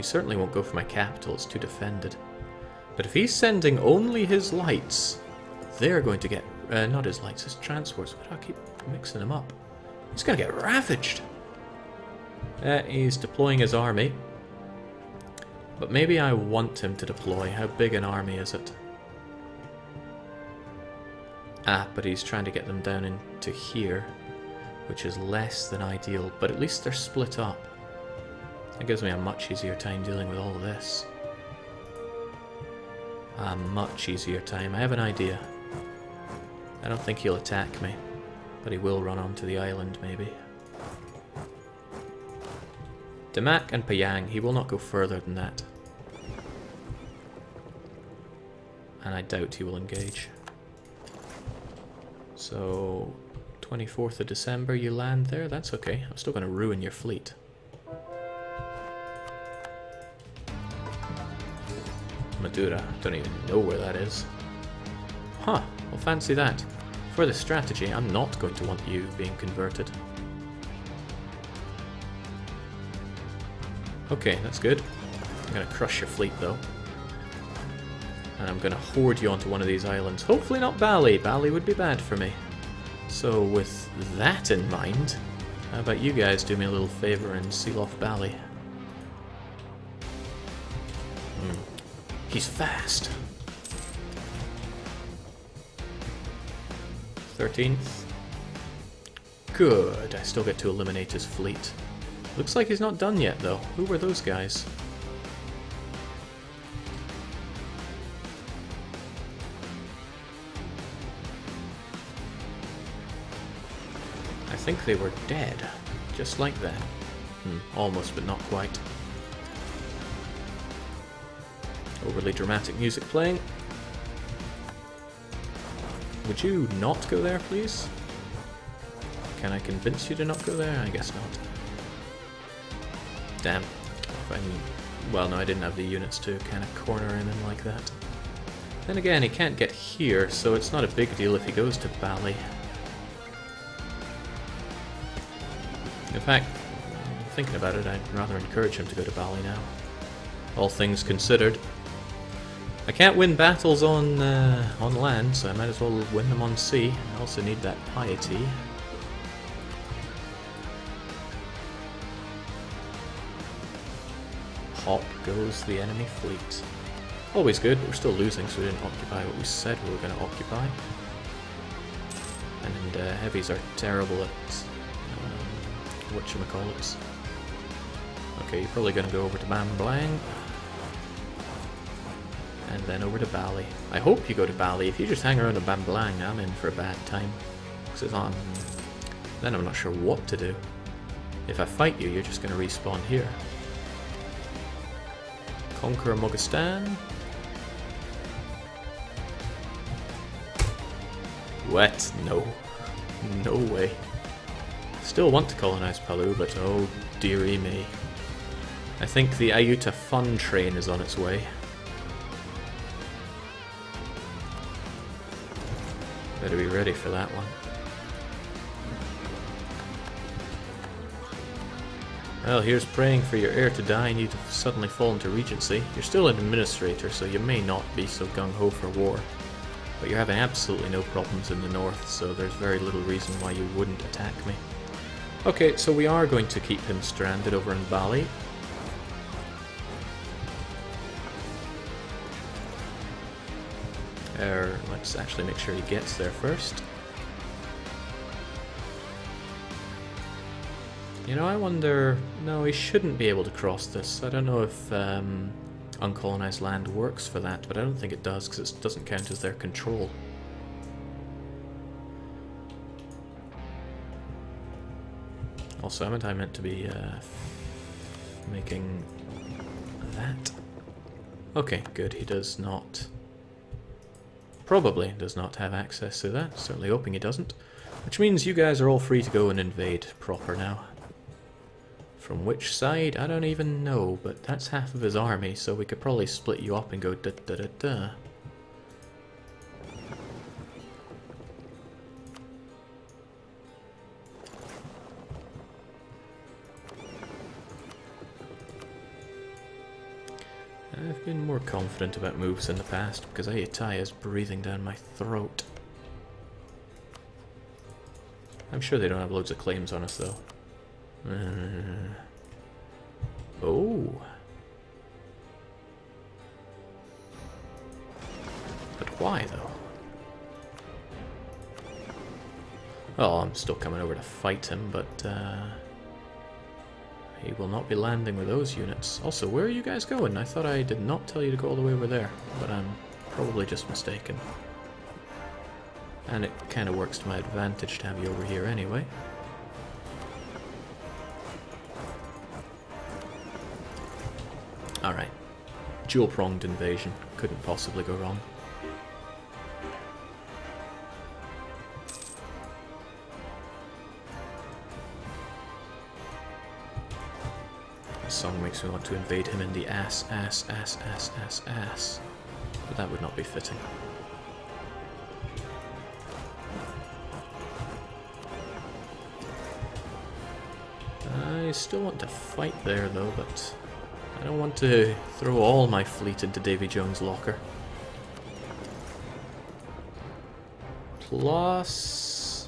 He certainly won't go for my capital, it's too defended. But if he's sending only his lights, they're going to get... not his lights, his transports. Why do I keep mixing them up? He's going to get ravaged. He's deploying his army. But maybe I want him to deploy. How big an army is it? Ah, but he's trying to get them down into here, which is less than ideal. But at least they're split up. That gives me a much easier time dealing with all of this. A much easier time. I have an idea. I don't think he'll attack me, but he will run onto the island, maybe. Damak and Payang, he will not go further than that. And I doubt he will engage. So, 24th of December you land there, that's okay. I'm still going to ruin your fleet. Madura, don't even know where that is. Huh, well fancy that. For this strategy, I'm not going to want you being converted. Okay, that's good. I'm going to crush your fleet though. And I'm going to hoard you onto one of these islands. Hopefully not Bali. Bali would be bad for me. So with that in mind, how about you guys do me a little favor and seal off Bali? He's fast. 13th. Good. I still get to eliminate his fleet. Looks like he's not done yet, though. Who were those guys? I think they were dead. Just like that. Almost, but not quite. Overly dramatic music playing. Would you not go there, please? Can I convince you to not go there? I guess not. Damn. Well, no, I didn't have the units to kind of corner him in like that. Then again, he can't get here, so it's not a big deal if he goes to Bali. In fact, thinking about it, I'd rather encourage him to go to Bali now. All things considered. I can't win battles on land, so I might as well win them on sea. I also need that piety. Hop goes the enemy fleet. Always good, but we're still losing, so we didn't occupy what we said we were going to occupy. And heavies are terrible at whatchamacallits. Okay, you're probably going to go over to Bamblang. And then over to Bali. I hope you go to Bali. If you just hang around in Bamblang, I'm in for a bad time. Then I'm not sure what to do. If I fight you, you're just going to respawn here. Conquer Moghastan. What? No. No way. Still want to colonize Palu, but oh dearie me. I think the Ayutthaya Fun train is on its way. Better be ready for that one. Well, here's praying for your heir to die and you to suddenly fall into regency. You're still an administrator, so you may not be so gung-ho for war. But you're having absolutely no problems in the north, so there's very little reason why you wouldn't attack me. Okay, so we are going to keep him stranded over in Bali. Let's actually make sure he gets there first. You know, I wonder... No, he shouldn't be able to cross this. I don't know if uncolonized land works for that, but I don't think it does, because it doesn't count as their control. Also, haven't I meant to be making that? Okay, good. He does not... Probably does not have access to that. Certainly hoping he doesn't. Which means you guys are all free to go and invade proper now. From which side? I don't even know, but that's half of his army, so we could probably split you up and go da-da-da-da. I've been more confident about moves in the past because Ayutthaya is breathing down my throat. I'm sure they don't have loads of claims on us though. Oh. But why though? Well, I'm still coming over to fight him, but he will not be landing with those units. Also, where are you guys going? I thought I did not tell you to go all the way over there, but I'm probably just mistaken. And it kind of works to my advantage to have you over here anyway. Alright. Dual-pronged invasion. Couldn't possibly go wrong. This song makes me want to invade him in the ass. But that would not be fitting. I still want to fight there though, but I don't want to throw all my fleet into Davy Jones' locker. Plus,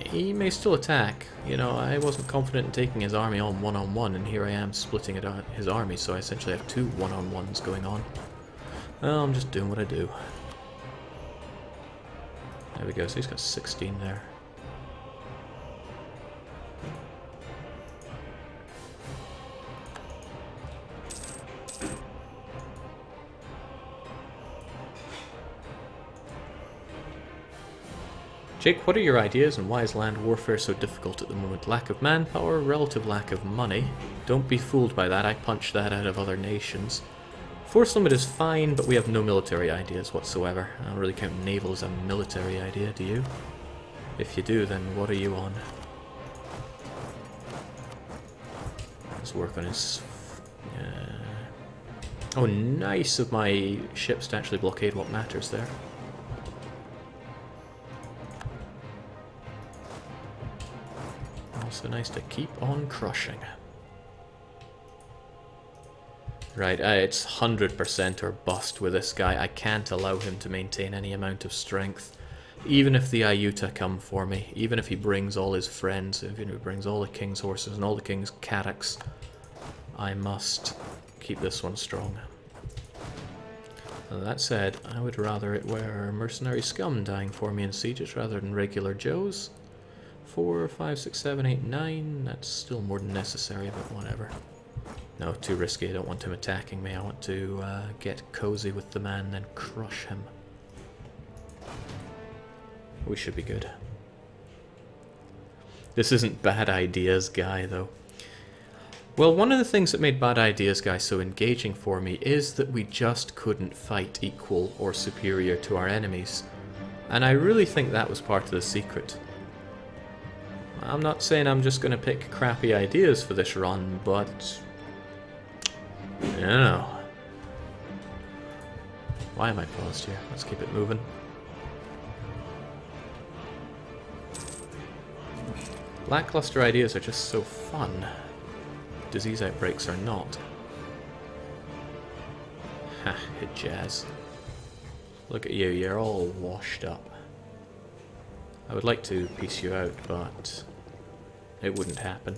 he may still attack. You know, I wasn't confident in taking his army on one-on-one, and here I am splitting it out, his army, so I essentially have two one-on-ones going on. Well, I'm just doing what I do. There we go, so he's got 16 there. Jake, what are your ideas and why is land warfare so difficult at the moment? Lack of manpower, relative lack of money. Don't be fooled by that, I punch that out of other nations. Force limit is fine, but we have no military ideas whatsoever. I don't really count naval as a military idea, do you? If you do, then what are you on? Let's work on his... Oh, nice of my ships to actually blockade what matters there. Also nice to keep on crushing. Right, it's 100% or bust with this guy. I can't allow him to maintain any amount of strength. Even if the Ayutthaya come for me, even if he brings all his friends, if he brings all the king's horses and all the king's carracks, I must keep this one strong. That said, I would rather it were mercenary scum dying for me in sieges rather than regular Joes. 4, 5, 6, 7, 8, 9, that's still more than necessary, but whatever. No, too risky, I don't want him attacking me, I want to get cozy with the man, then crush him. We should be good. This isn't Bad Ideas Guy, though. Well, one of the things that made Bad Ideas Guy so engaging for me is that we just couldn't fight equal or superior to our enemies. And I really think that was part of the secret. I'm not saying I'm just going to pick crappy ideas for this run, but... I don't know. Why am I paused here? Let's keep it moving. Lackluster ideas are just so fun. Disease outbreaks are not. Ha, Hijaz. Look at you, you're all washed up. I would like to piece you out, but it wouldn't happen.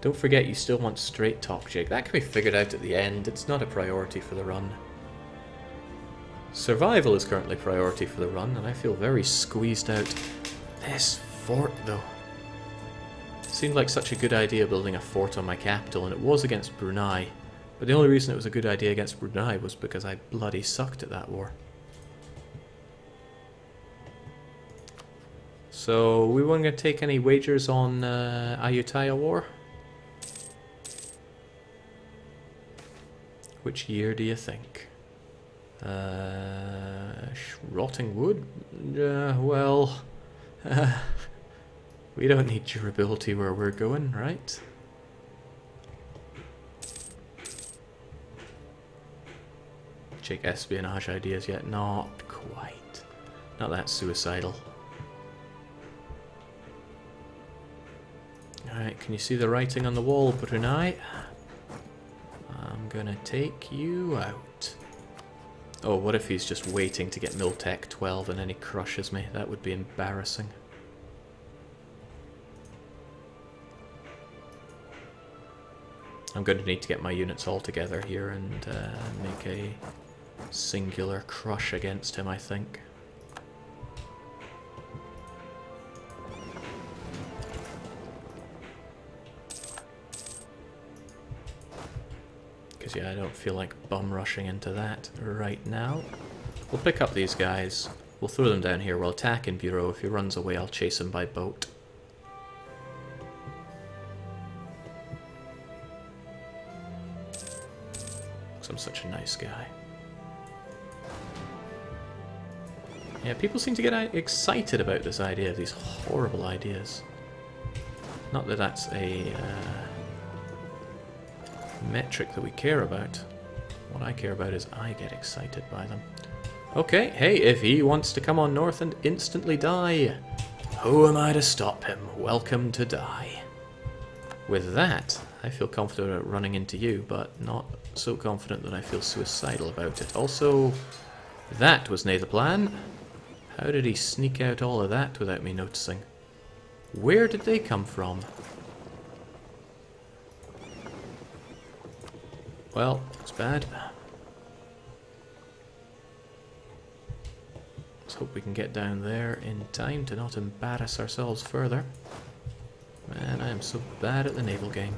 Don't forget you still want straight top, Jake. That can be figured out at the end. It's not a priority for the run. Survival is currently priority for the run, and I feel very squeezed out. This fort, though. Seemed like such a good idea building a fort on my capital, and it was against Brunei. But the only reason it was a good idea against Brunei was because I bloody sucked at that war. So, we weren't going to take any wagers on Ayutthaya War? Which year do you think? Rotting wood? Well... we don't need durability where we're going, right? Check espionage ideas yet? Not quite. Not that suicidal. Alright, can you see the writing on the wall, Brunei? I'm gonna take you out. Oh, what if he's just waiting to get Miltech 12 and then he crushes me? That would be embarrassing. I'm going to need to get my units all together here and make a singular crush against him, I think. Because, yeah, I don't feel like bum rushing into that right now. We'll pick up these guys. We'll throw them down here. We'll attack in Bureau. If he runs away, I'll chase him by boat. Because I'm such a nice guy. Yeah, people seem to get excited about this idea, these horrible ideas. Not that that's a metric that we care about. What I care about is I get excited by them. Okay, hey, if he wants to come on north and instantly die, who am I to stop him? Welcome to die. With that, I feel confident about running into you, but not so confident that I feel suicidal about it. Also, that was nae the plan. How did he sneak out all of that without me noticing? Where did they come from? Well, it's bad. Let's hope we can get down there in time to not embarrass ourselves further. Man, I am so bad at the naval game.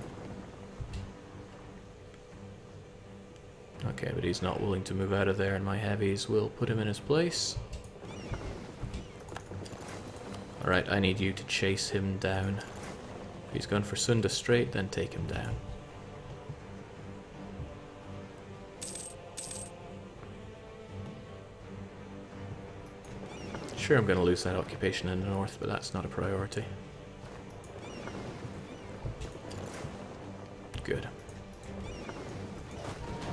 Okay, but he's not willing to move out of there, and my heavies will put him in his place. Alright, I need you to chase him down. If he's gone for Sunda Strait, then take him down. Sure, I'm going to lose that occupation in the north, but that's not a priority. Good.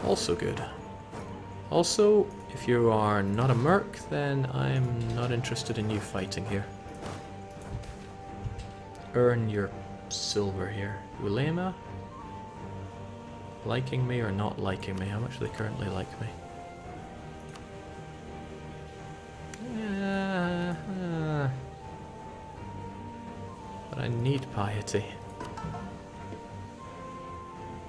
Also good. Also, if you are not a merc, then I'm not interested in you fighting here. Earn your silver here. Ulema? Liking me or not liking me? How much do they currently like me? But I need piety.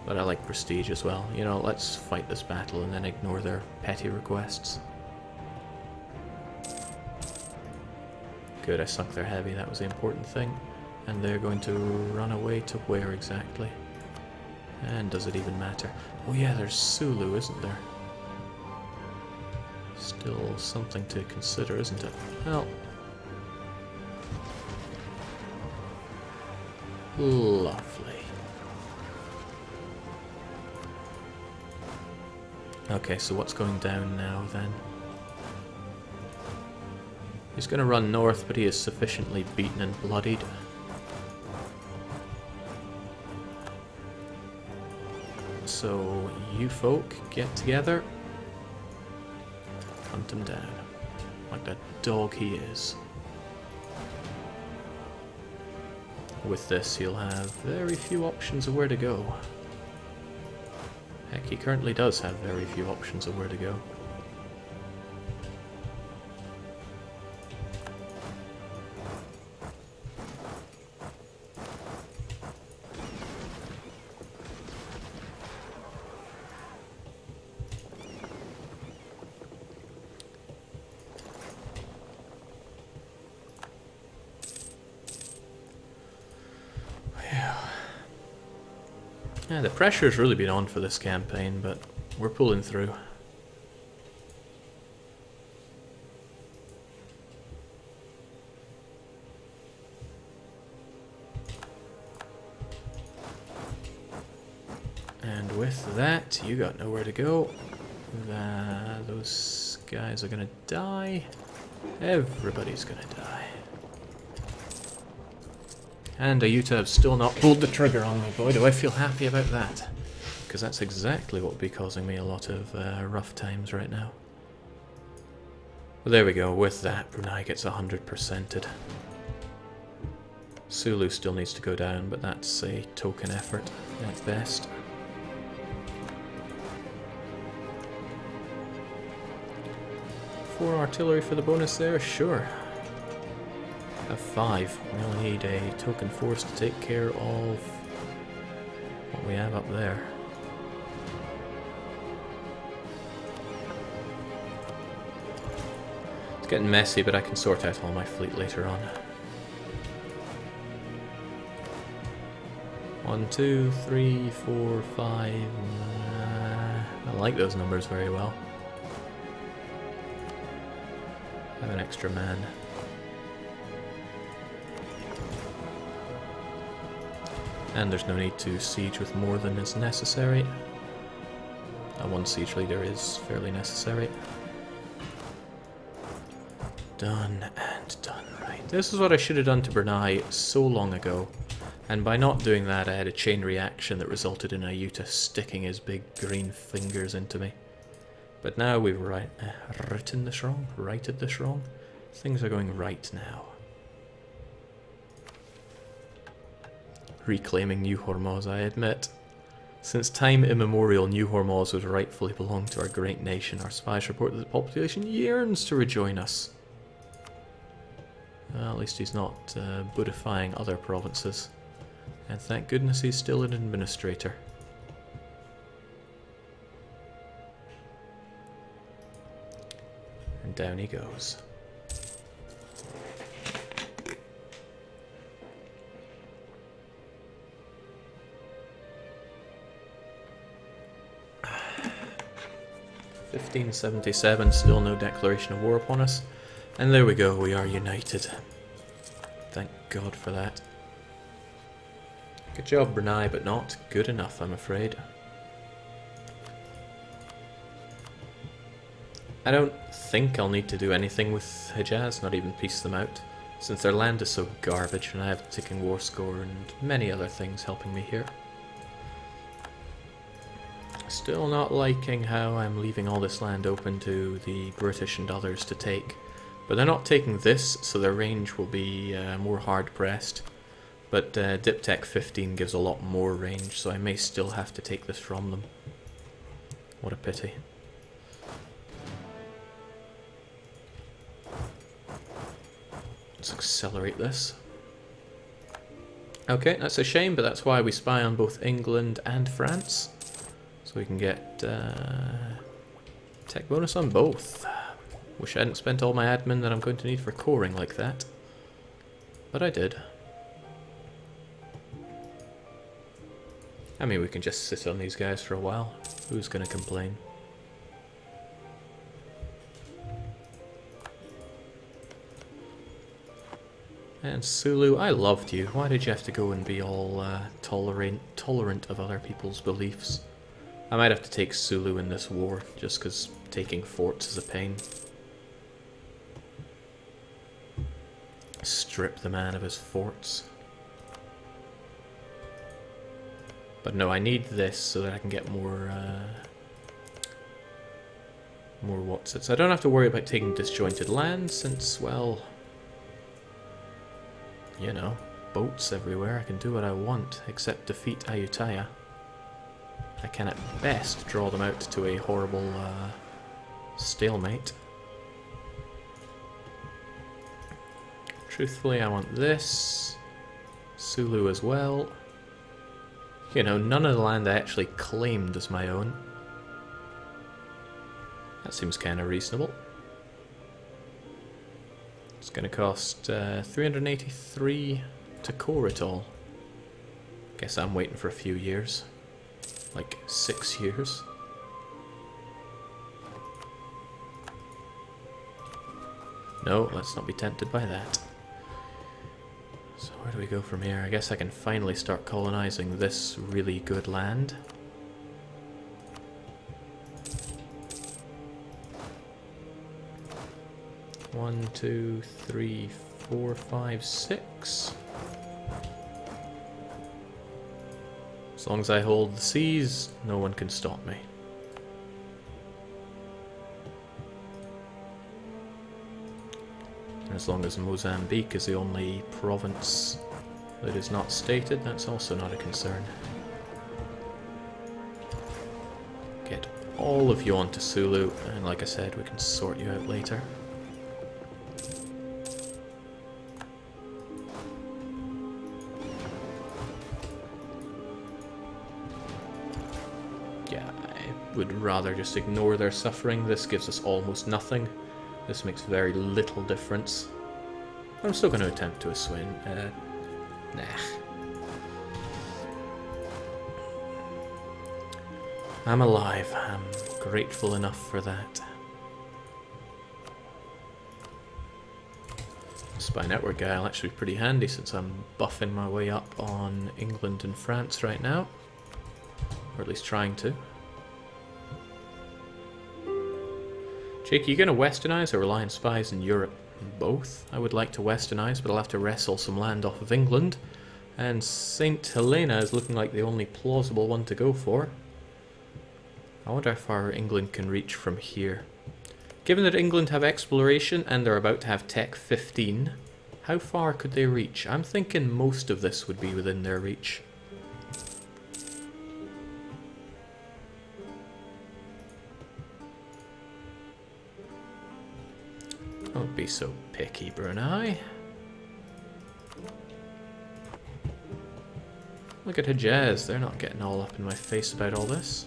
But I like prestige as well. You know, let's fight this battle and then ignore their petty requests. Good, I sunk their heavy, that was the important thing. And they're going to run away to where exactly? And does it even matter? Oh yeah, there's Sulu, isn't there? Still something to consider, isn't it? Well... lovely. Okay, so what's going down now then? He's going to run north, but he is sufficiently beaten and bloodied. So, you folk, get together. Hunt him down. Like that dog he is. With this, he'll have very few options of where to go. Heck, he currently does have very few options of where to go. Yeah, the pressure's really been on for this campaign, but we're pulling through. And with that, you got nowhere to go. Those guys are gonna die. Everybody's gonna die. And Ayuta have still not pulled the trigger on me. Boy, do I feel happy about that. Because that's exactly what would be causing me a lot of rough times right now. Well, there we go. With that, Brunei gets 100%ed. Sulu still needs to go down, but that's a token effort at best. Four artillery for the bonus there, sure. Have 5. We only need a token force to take care of what we have up there. It's getting messy, but I can sort out all my fleet later on. 1, 2, 3, 4, 5. I like those numbers very well. I have an extra man. And there's no need to siege with more than is necessary. One siege leader is fairly necessary. Done and done. Right, this is what I should have done to Brunei so long ago. And by not doing that, I had a chain reaction that resulted in Ayuta sticking his big green fingers into me. But now we've righted this wrong. Things are going right now. Reclaiming New Hormuz, I admit. Since time immemorial, New Hormuz would rightfully belong to our great nation. Our spies report that the population yearns to rejoin us. Well, at least he's not Buddhifying other provinces. And thank goodness he's still an administrator. And down he goes. (1577), still no declaration of war upon us. And there we go, we are united. Thank God for that. Good job, Brunei, but not good enough, I'm afraid. I don't think I'll need to do anything with Hejaz, not even piece them out, since their land is so garbage and I have a ticking war score and many other things helping me here. Still not liking how I'm leaving all this land open to the British and others to take. But they're not taking this, so their range will be more hard-pressed. But Diptech 15 gives a lot more range, so I may still have to take this from them. What a pity. Let's accelerate this. Okay, that's a shame, but that's why we spy on both England and France. So we can get tech bonus on both. Wish I hadn't spent all my admin that I'm going to need for coring like that. But I did. I mean, we can just sit on these guys for a while. Who's going to complain? And Sulu, I loved you. Why did you have to go and be all tolerant of other people's beliefs? I might have to take Sulu in this war, just because taking forts is a pain. Strip the man of his forts. But no, I need this so that I can get more what's-it. So I don't have to worry about taking disjointed land, since, well, you know, boats everywhere. I can do what I want, except defeat Ayutthaya. I can at best draw them out to a horrible stalemate. Truthfully, I want this. Sulu as well. You know, none of the land I actually claimed as my own. That seems kind of reasonable. It's going to cost 383 to core it all. Guess I'm waiting for a few years. Like 6 years. No, let's not be tempted by that. So where do we go from here? I guess I can finally start colonizing this really good land. One, two, three, 4, 5, 6. As long as I hold the seas, no one can stop me. And as long as Mozambique is the only province that is not stated, that's also not a concern. Get all of you onto Sulu, and like I said, we can sort you out later. Yeah, I would rather just ignore their suffering. This gives us almost nothing. This makes very little difference. I'm still going to attempt to swing. Nah. I'm alive. I'm grateful enough for that. Spy network guy will actually be pretty handy since I'm buffing my way up on England and France right now. Or at least trying to. Jake, are you going to westernize or rely on spies in Europe? Both. I would like to westernize, but I'll have to wrestle some land off of England. And St. Helena is looking like the only plausible one to go for. I wonder how far England can reach from here. Given that England have exploration and they're about to have Tech 15, how far could they reach? I'm thinking most of this would be within their reach. Don't be so picky, Brunei. Look at Hejaz, they're not getting all up in my face about all this.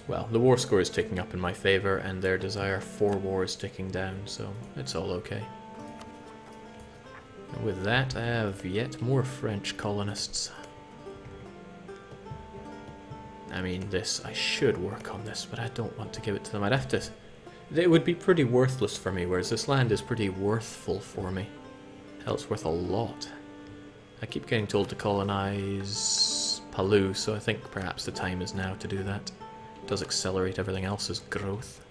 Well, the war score is ticking up in my favour, and their desire for war is ticking down, so it's all okay. And with that, I have yet more French colonists. I mean, I should work on this, but I don't want to give it to them. I'd have to... It would be pretty worthless for me, whereas this land is pretty worthful for me. Hell, it's worth a lot. I keep getting told to colonize Palau, so I think perhaps the time is now to do that. It does accelerate everything else's growth.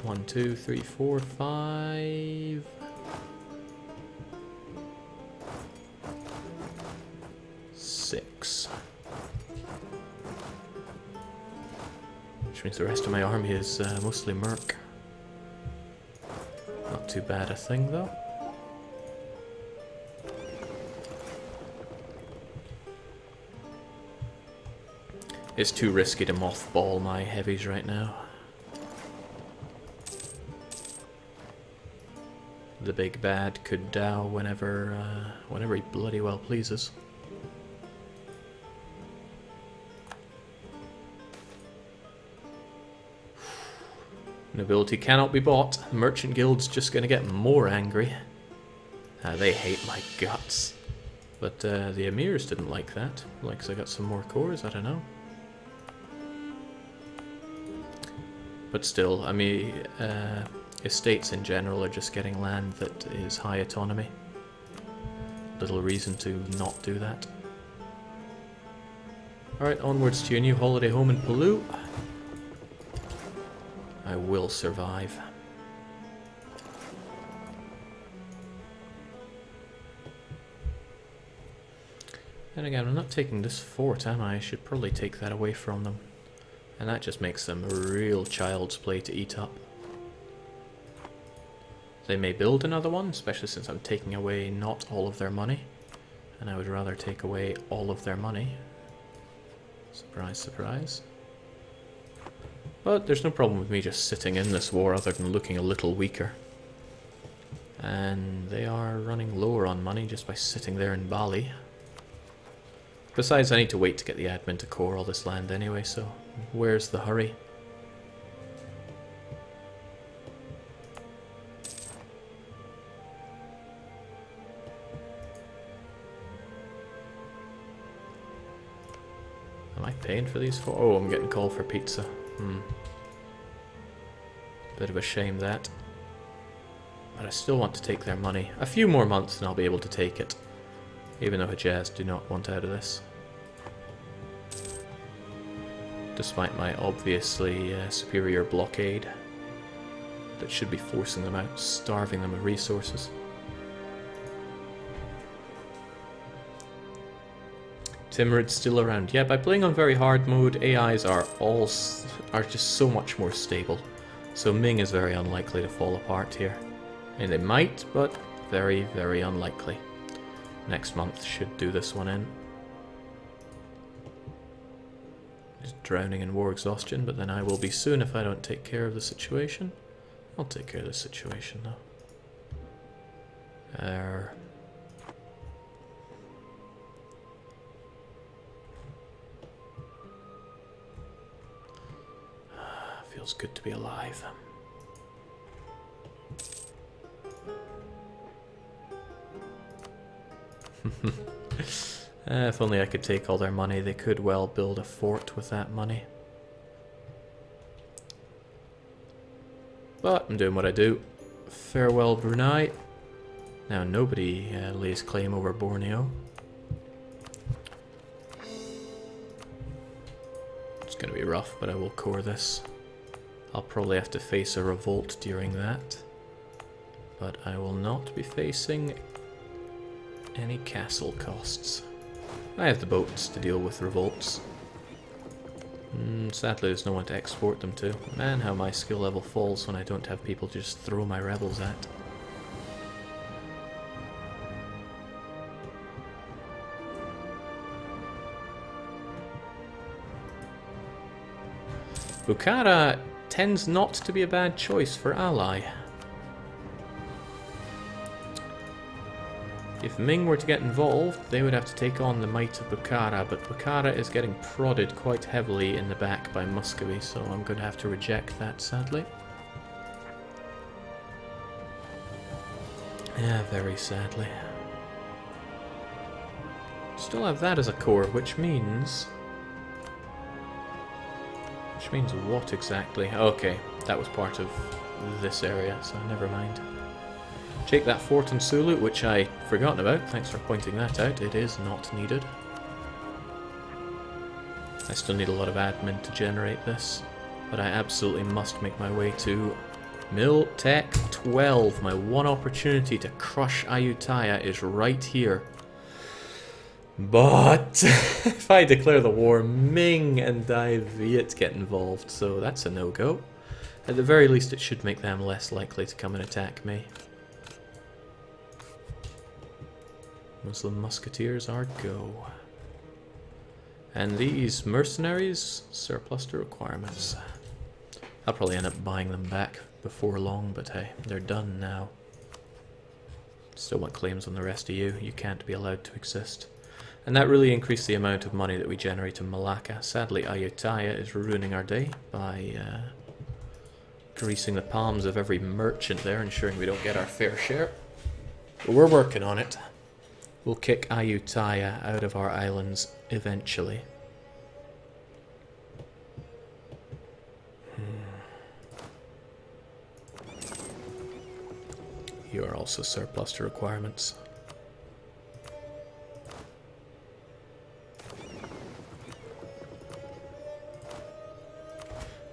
One, two, three, four, five... 6. Which means the rest of my army is mostly merc. Not too bad a thing, though. It's too risky to mothball my heavies right now. The big bad could dow whenever he bloody well pleases. Nobility cannot be bought. The merchant guild's just going to get more angry. They hate my guts. But the emirs didn't like that. Like, 'cause I got some more cores, I don't know. But still, I mean, estates in general are just getting land that is high autonomy. Little reason to not do that. Alright, onwards to your new holiday home in Palau. I will survive. And again, I'm not taking this fort, am I? I should probably take that away from them. And that just makes them real child's play to eat up. They may build another one, especially since I'm taking away not all of their money. And I would rather take away all of their money. Surprise, surprise. But there's no problem with me just sitting in this war other than looking a little weaker. And they are running lower on money just by sitting there in Bali. Besides, I need to wait to get the admin to core all this land anyway, so where's the hurry? Am I paying for these four? Oh, I'm getting called for pizza. Bit of a shame that. But I still want to take their money. A few more months and I'll be able to take it. Even though Hejaz do not want out of this. Despite my obviously superior blockade. That should be forcing them out, starving them of resources. Timurid's still around. Yeah, by playing on very hard mode, AIs are just so much more stable. So Ming is very unlikely to fall apart here. I mean, they might, but very, very unlikely. Next month should do this one in. Just drowning in war exhaustion, but then I will be soon if I don't take care of the situation. I'll take care of the situation though. Feels good to be alive. If only I could take all their money. They could well build a fort with that money. But I'm doing what I do. Farewell, Brunei. Now nobody lays claim over Borneo. It's going to be rough, but I will core this. I'll probably have to face a revolt during that. But I will not be facing any castle costs. I have the boats to deal with revolts. Sadly, there's no one to export them to. Man, how my skill level falls when I don't have people to just throw my rebels at. Bukhara tends not to be a bad choice for ally. If Ming were to get involved, they would have to take on the might of Bukhara, but Bukhara is getting prodded quite heavily in the back by Muscovy, so I'm going to have to reject that, sadly. Yeah, very sadly. Still have that as a core, which means... Which means what exactly? Okay, that was part of this area, so never mind. Take that fort in Sulu, which I forgotten about. Thanks for pointing that out. It is not needed. I still need a lot of admin to generate this, but I absolutely must make my way to Mil Tech 12. My one opportunity to crush Ayutthaya is right here. But if I declare the war, Ming and Dai Viet get involved, so that's a no-go. At the very least, it should make them less likely to come and attack me. Muslim musketeers are go. And these mercenaries, surplus to requirements. I'll probably end up buying them back before long, but hey, they're done now. Still want claims on the rest of you. You can't be allowed to exist. And that really increased the amount of money that we generate in Malacca. Sadly, Ayutthaya is ruining our day by greasing the palms of every merchant there, ensuring we don't get our fair share. But we're working on it. We'll kick Ayutthaya out of our islands eventually. You are also surplus to requirements.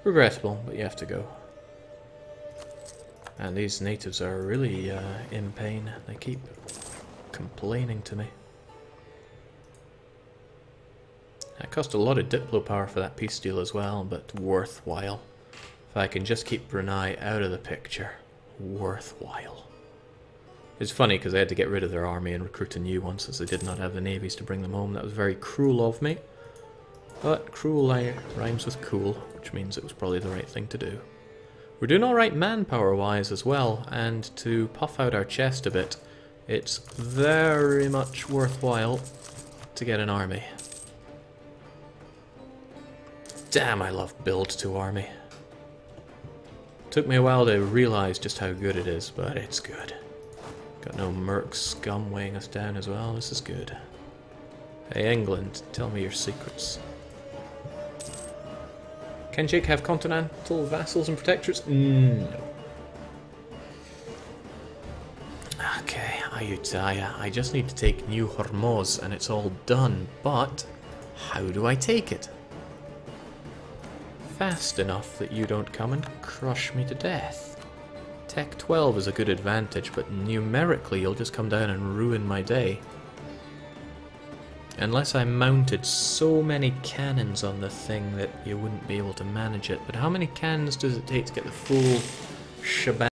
Regrettable, but you have to go. And these natives are really in pain. They keep complaining to me. That cost a lot of diplo power for that peace deal as well, but worthwhile. If I can just keep Brunei out of the picture, worthwhile. It's funny because I had to get rid of their army and recruit a new one since they did not have the navies to bring them home. That was very cruel of me. But cruel rhymes with cool, which means it was probably the right thing to do. We're doing alright manpower-wise as well, and to puff out our chest a bit, it's very much worthwhile to get an army. Damn, I love build to army. Took me a while to realise just how good it is, but it's good. Got no merc scum weighing us down as well, this is good. Hey England, tell me your secrets. Can Jake have continental vassals and protectorates? No. Okay, Ayutthaya. I just need to take New Hormuz and it's all done, but how do I take it? Fast enough that you don't come and crush me to death. Tech 12 is a good advantage, but numerically you'll just come down and ruin my day. Unless I mounted so many cannons on the thing that you wouldn't be able to manage it. But how many cannons does it take to get the full shebang?